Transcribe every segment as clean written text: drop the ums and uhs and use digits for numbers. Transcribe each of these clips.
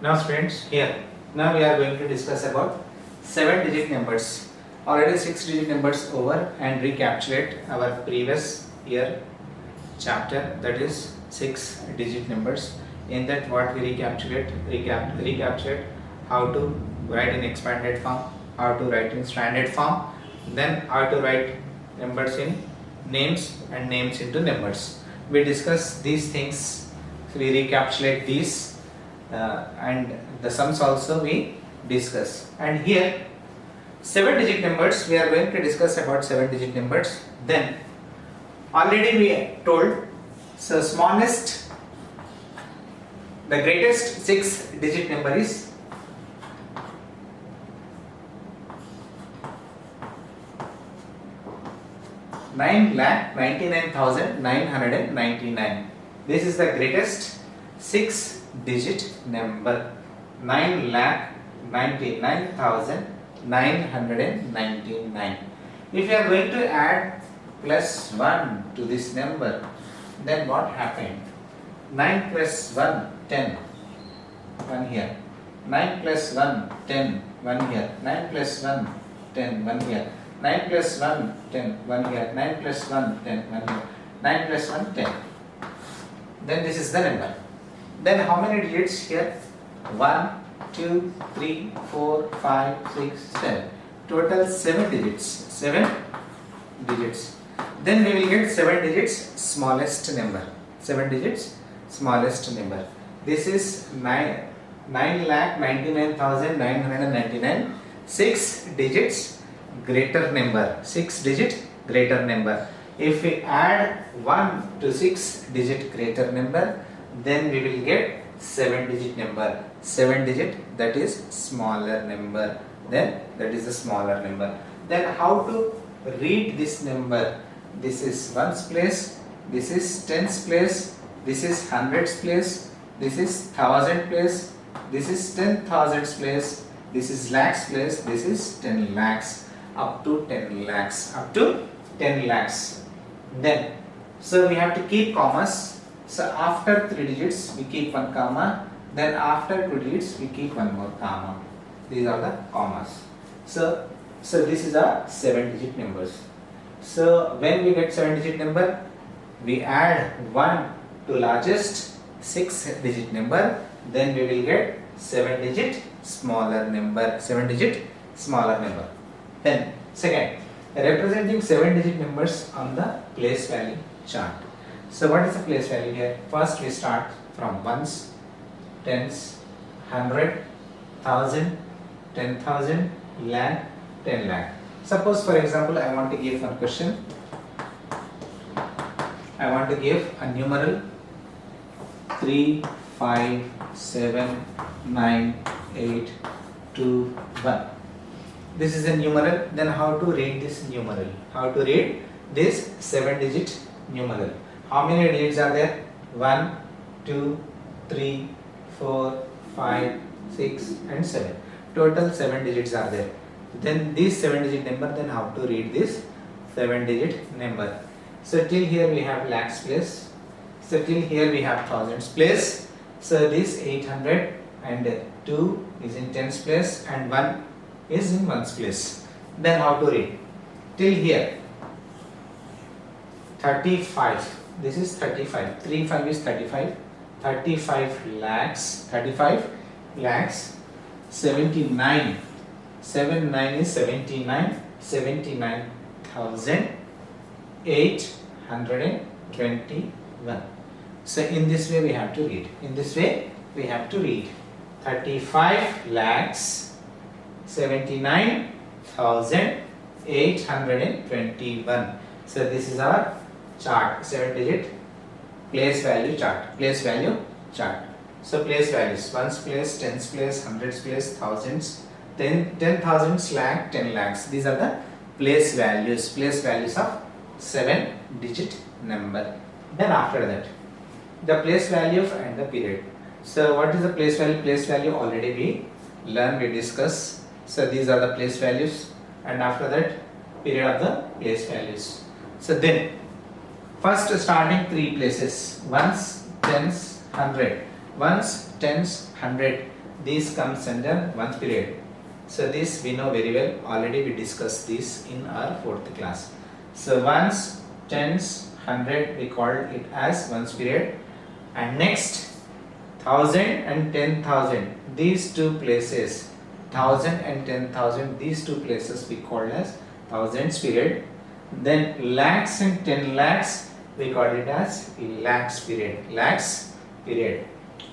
Now students, here now we are going to discuss about 7-digit numbers. Already 6-digit numbers over and recapitulate our previous year chapter, that is 6-digit numbers. In that what we recapitulate how to write in expanded form, how to write in standard form, then how to write numbers in names and names into numbers. We discuss these things, so we recapitulate these and the sums also we discuss. And here 7-digit numbers, we are going to discuss about 7-digit numbers. Then already we told, so smallest, the greatest 6-digit number is 9,99,999. This is the greatest 6-digit number, 9,99,999. If you are going to add plus 1 to this number, then what happened? 9 plus 1, 10. 1 here. 9 plus 1, 10. 1 here. 9 plus 1, 10. 1 here. 9 plus 1, 10. 1 here. 9 plus 1, 10. 1 here. 9 plus 1, 10. Then this is the number. Then how many digits here? 1, 2, 3, 4, 5, 6, 7. Total 7 digits. 7 digits. Then we will get 7 digits smallest number. 7 digits smallest number. This is 9,99,999. 6 digits greater number. 6 digit greater number. If we add 1 to 6 digit greater number, then we will get 7 digit number. 7 digit, that is smaller number. Then that is the smaller number. Then how to read this number? This is ones place, this is tens place, this is hundreds place, this is thousand place, this is 10,000s place, this is lakhs place, this is 10 lakhs, up to 10 lakhs, up to 10 lakhs. Then, so we have to keep commas. So after 3 digits we keep 1 comma, then after 2 digits we keep 1 more comma. These are the commas. So this is our 7-digit numbers. So when we get 7-digit number, we add 1 to largest 6-digit number, then we will get 7-digit smaller number. 7-digit smaller number. Then second, representing 7-digit numbers on the place value chart. So what is the place value here? First we start from ones, tens, 100, 1000, 10,000, lakh, 10 lakh. Suppose for example I want to give one question. I want to give a numeral 3, 5, 7, 9, 8, 2, 1. This is a numeral. Then how to read this numeral? How to read this 7-digit numeral? How many digits are there? 1, 2, 3, 4, 5, 6 and 7. Total 7 digits are there. Then this 7-digit number, then how to read this 7-digit number? So till here we have lakhs place. So till here we have thousands place. So this 800 and 2 is in tens place and 1 is in ones place. Then how to read? Till here 35. This is 35. 3 5 is 35. 35 lakhs. 35 lakhs. 79. 7 9 is 79. 79,821. So in this way we have to read. In this way we have to read 35 lakhs 79,821. So this is our chart, 7-digit place value chart. Place value chart. So place values: ones place, tens place, hundreds place, thousands, 10,000s, lakh, 10 lakhs. These are the place values. Place values of 7-digit number. Then after that, the place value and the period. So what is the place value? Place value already we learn, we discuss. So these are the place values, and after that period of the place values. So then first starting 3 places: ones, tens, 100. Ones, tens, 100. This comes under ones period. So this we know very well. Already we discussed this in our 4th class. So ones, tens, 100 we called it as ones period. And next 1000 and 10,000. These two places, 1000 and 10,000. These two places we called as thousands period. Then lakhs and 10 lakhs we called it as lakhs period. Lakhs period.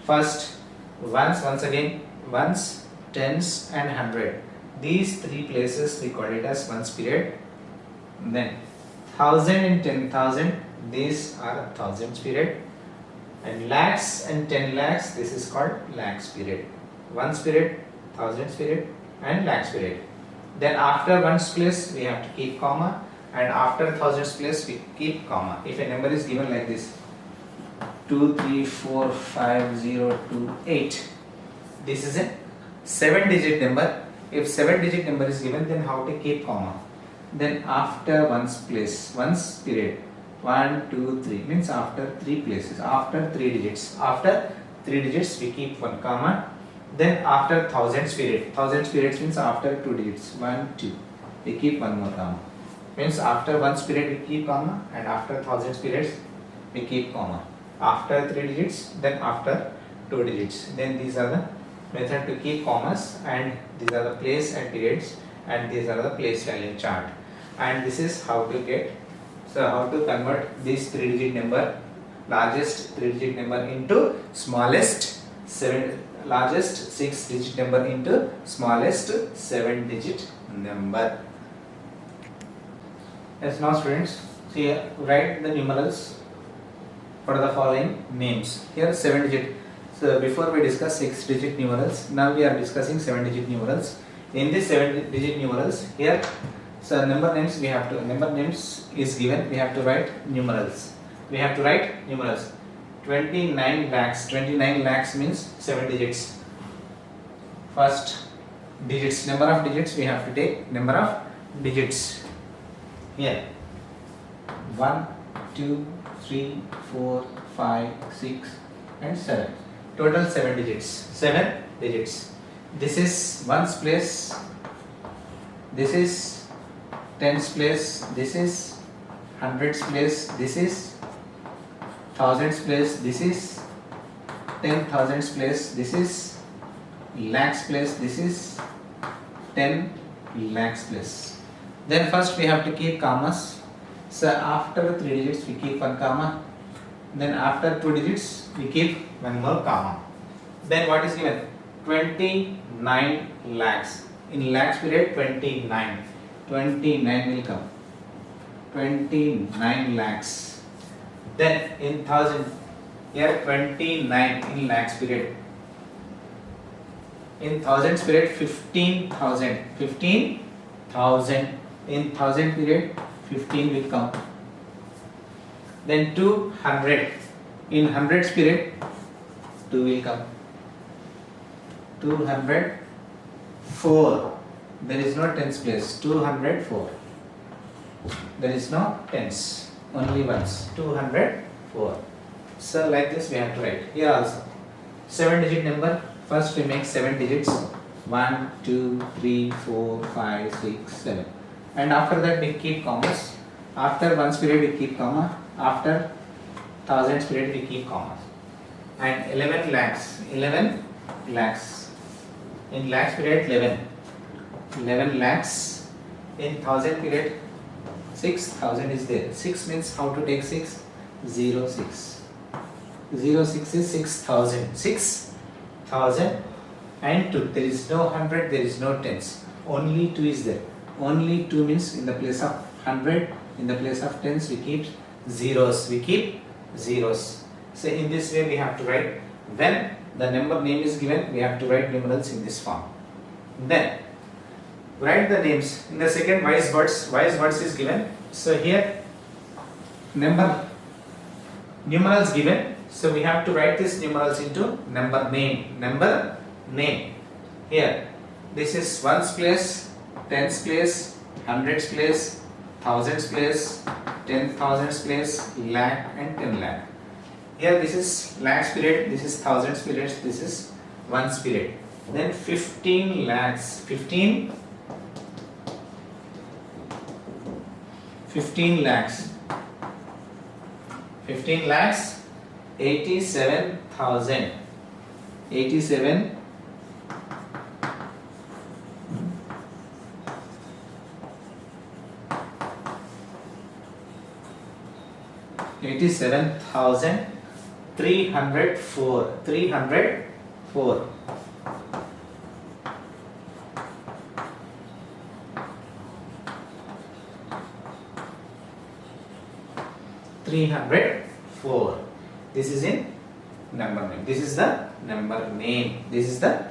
First once again, ones, tens and 100. These three places we call it as ones period. Then 1000 and 10,000, these are thousands period. And lakhs and 10 lakhs, this is called lakhs period. Ones period, thousands period and lakhs period. Then after ones place we have to keep comma, and after thousands place we keep comma. If a number is given like this, 2, 3, 4, 5, 0, 2, 8. This is a 7-digit number. If 7-digit number is given, then how to keep comma? Then after ones place, ones period, 1, 2, 3 means after 3 places, after 3 digits. After 3 digits we keep 1 comma. Then after thousands period, thousands periods means after 2 digits, 1, 2, we keep 1 more comma. Means after ones period we keep comma, and after thousands periods we keep comma. After 3 digits, then after 2 digits. Then these are the method to keep commas, and these are the place and periods, and these are the place value chart. And this is how to get, so how to convert this 3-digit number, largest 3-digit number into smallest 6-digit number into smallest 7-digit number. Yes, now students, see here, write the numerals for the following names. Here 7-digit. So before we discuss 6-digit numerals, now we are discussing 7-digit numerals. In this 7-digit numerals, here, so number names we have to, number names is given, we have to write numerals. We have to write numerals. 29 lakhs. 29 lakhs means 7 digits. First digits, number of digits we have to take, number of digits. Here 1, 2, 3, 4, 5, 6 and 7. Total 7 digits. 7 digits. This is ones place, this is tens place, this is hundreds place, this is thousands place, this is 10,000s place, this is lakhs place, this is 10 lakhs place. Then first we have to keep commas. So after 3 digits we keep 1 comma. Then after 2 digits we keep 1 more comma. Then what is given? 29 lakhs. In lakhs period 29. 29 will come. 29 lakhs. Then in thousand, here 29 in lakhs period. In thousands period 15,000. 15,000. In thousand period 15 will come. Then 200. In hundreds period 2 will come. 204. There is no tens place. 204. There is no tens. Only ones. 204. So like this we have to write. Here also 7-digit number. First we make 7 digits. 1, 2, 3, 4, 5, 6, 7. And after that we keep commas. After ones period we keep comma. After thousands period we keep commas. And 11 lakhs. 11 lakhs. In lakhs period 11. 11 lakhs. In thousand period 6,000 is there. 6 means how to take 6? 0, 6. 0, 6 is 6,000. 6,000 and 2. There is no 100, there is no tens. Only 2 is there. Only 2 means in the place of 100, in the place of tens we keep zeros. We keep zeros. So in this way we have to write. When the number name is given, we have to write numerals in this form. Then write the names. In the second wise words is given. So here numerals given. So we have to write these numerals into number name. Number name. Here this is ones place, tens place, hundreds place, thousands place, 10,000s place, lakh and 10 lakh. Here this is lakhs period, this is thousands period, this is ones period. then 15 lakhs, 15 lakhs, 15 lakhs 87,000, 87 87,304, 304. This is in number name. This is the number name. This is the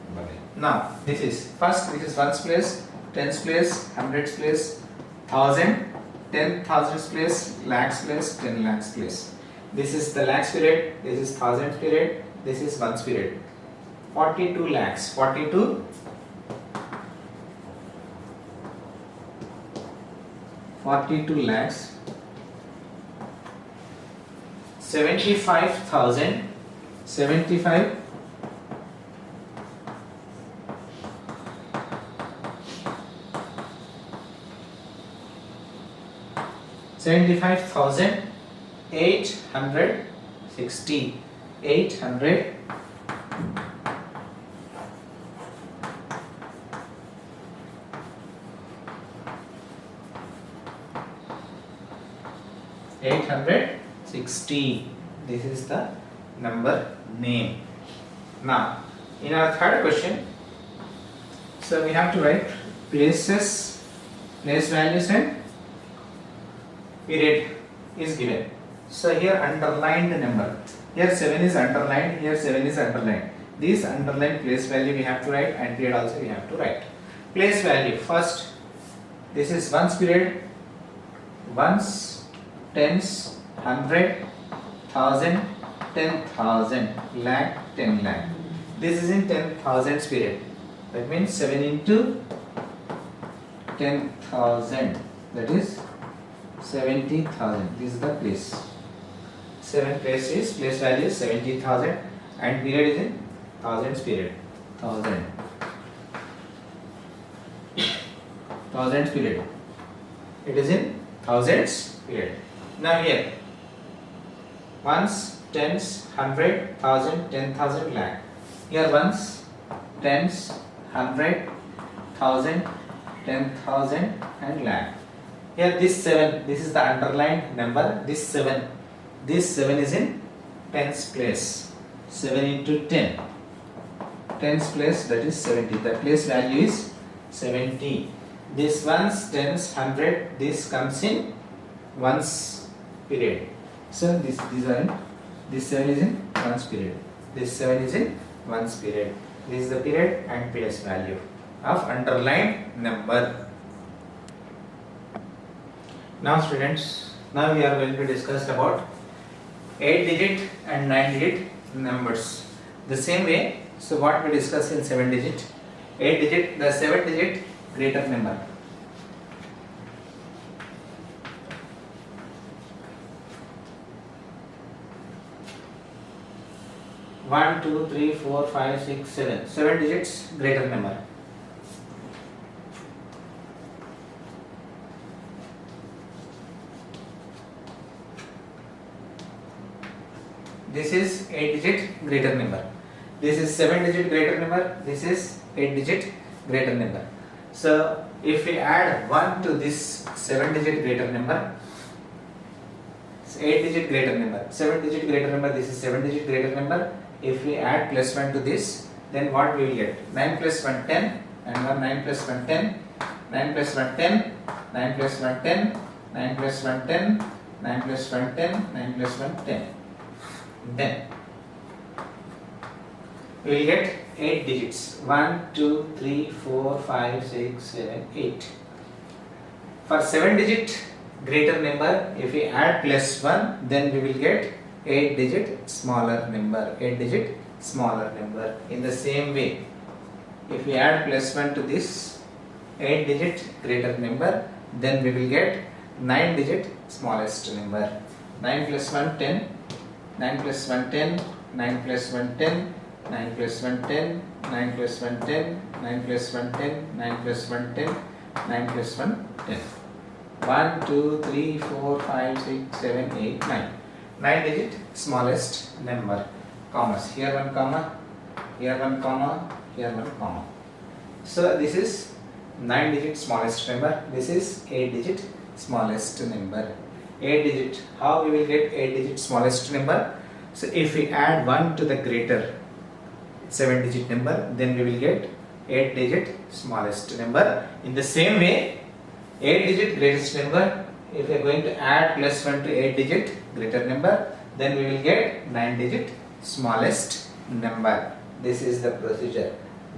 number name. Now this is first. This is ones place, tens place, hundreds place, thousand, 10,000s place, lakhs place, 10 lakhs place. This is the lakhs period. This is thousands period. This is ones period. 42 lakhs. 42 lakhs 75,000, 75 75,860, 800 860. This is the number name. Now in our third question, so we have to write places, place values and period is given. So here underlined number, here 7 is underlined, here 7 is underlined. This underlined place value we have to write and period also we have to write. Place value first, this is ones period, ones, tens, 100, 1000, 10,000, lakh, 10 lakh. This is in 10,000s period. That means 7 into 10,000, that is 70,000. This is the place. 7 place is place value is 70,000 and period is in thousands period. Thousands period. It is in thousands period. Now here ones, tens, 100, 1000, 10,000, lakh. Here ones, tens, 100, 1000, 10,000 and lakh. Here this 7, this is the underlined number. This 7 is in tens place. 7 into 10, tens place, that is 70. The place value is 70. This ones, tens, 100, this comes in ones period. So these are in, this 7 is in ones period. This 7 is in ones period. This is the period and place value of underlined number. Now students, now we are going to discuss about 8-digit and 9-digit numbers. The same way, so what we discussed in 7-digit, 8-digit, the 7-digit greater number. One, two, three, 4, 5, 6, 7. 7 digits greater number. This is 8-digit greater number. This is 7-digit greater number. This is 8-digit greater number. So if we add 1 to this 7-digit greater number, 8-digit greater number, 7-digit greater number, this is 7-digit greater number. If we add plus 1 to this, then what we will get? 9 plus 1, 10, and 1, 9 plus 1, 10, 9 plus 1, 10, 9 plus 1, 10, 9 plus 1, 10, 9 plus 1, 10, 9 plus 1, 10. Then we will get 8 digits. 1, 2, 3, 4, 5, 6, 7, 8. For 7-digit greater number, if we add plus 1, then we will get 8-digit smaller number. 8-digit smaller number. In the same way, if we add plus 1 to this 8-digit greater number, then we will get 9-digit smallest number. 9 plus 1, 10. 9 plus 1, 10. 9 plus 1, 10. 9 plus 1 10, 9 plus 1 10, 9 plus 1 10, 9 plus 1 10, 9 plus 1 10. 1, 2, 3, 4, 5, 6, 7, 8, 9. 9 digit smallest number. Commas. Here one comma, here one comma, here one comma. So this is 9 digit smallest number. This is 8 digit smallest number. 8 digit. How we will get 8 digit smallest number? So if we add 1 to the greater 7 digit number, then we will get 8 digit smallest number. In the same way, 8 digit greatest number, if we are going to add plus 1 to 8 digit greater number, then we will get 9 digit smallest number. This is the procedure.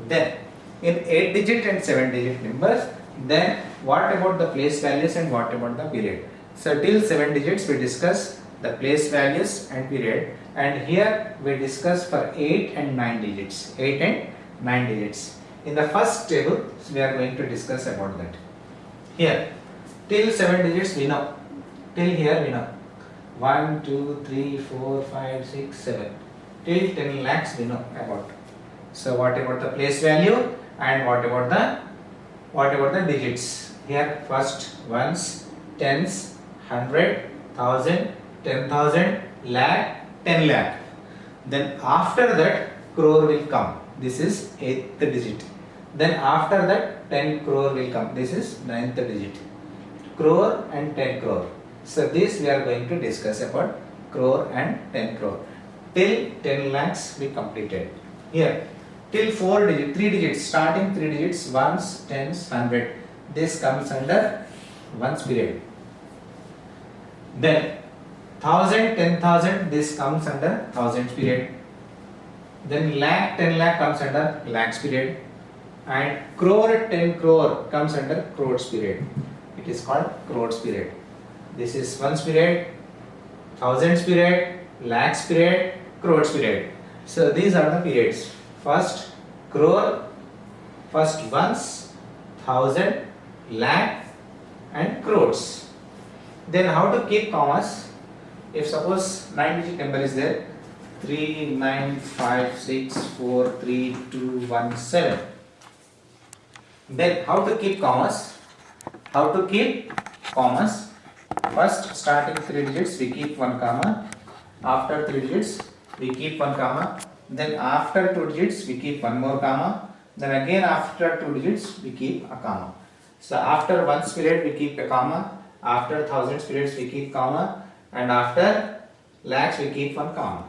Then in 8 digit and 7 digit numbers, then what about the place values and what about the period? So till 7 digits we discuss the place values and period, and here we discuss for 8 and 9 digits. 8 and 9 digits. In the first table we are going to discuss about that. Here till 7 digits we know. Till here we know 1, 2, 3, 4, 5, 6, 7. Till 10 lakhs we know about. So what about the place value and what about the digits? Here first ones, tens, 100, 1000, 10,000, lakh, 10 lakh. Then after that crore will come. This is 8th digit. Then after that 10 crore will come. This is 9th digit. Crore and 10 crore. So this we are going to discuss about crore and 10 crore. Till 10 lakhs we completed. Here till 4 digit, 3 digits, starting 3 digits, ones, tens, 100. This comes under ones period. Then 1000, 10,000, this comes under thousands period. Then lakh, 10 lakh comes under lakhs period. And crore, 10 crore comes under crores period. It is called crores period. This is ones period, thousands period, lakhs period, crores period. So these are the periods. First crore, first ones, thousand, lakh and crores. Then how to keep commas? If suppose 9 digit number is there, 3, 9, 5, 6, 4, 3, 2, 1, 7. Then how to keep commas? How to keep commas? First starting 3 digits we keep 1 comma. After 3 digits we keep 1 comma. Then after 2 digits we keep 1 more comma. Then again after 2 digits we keep a comma. So after ones period we keep a comma. After thousands periods we keep comma. And after lakhs we keep 1 comma.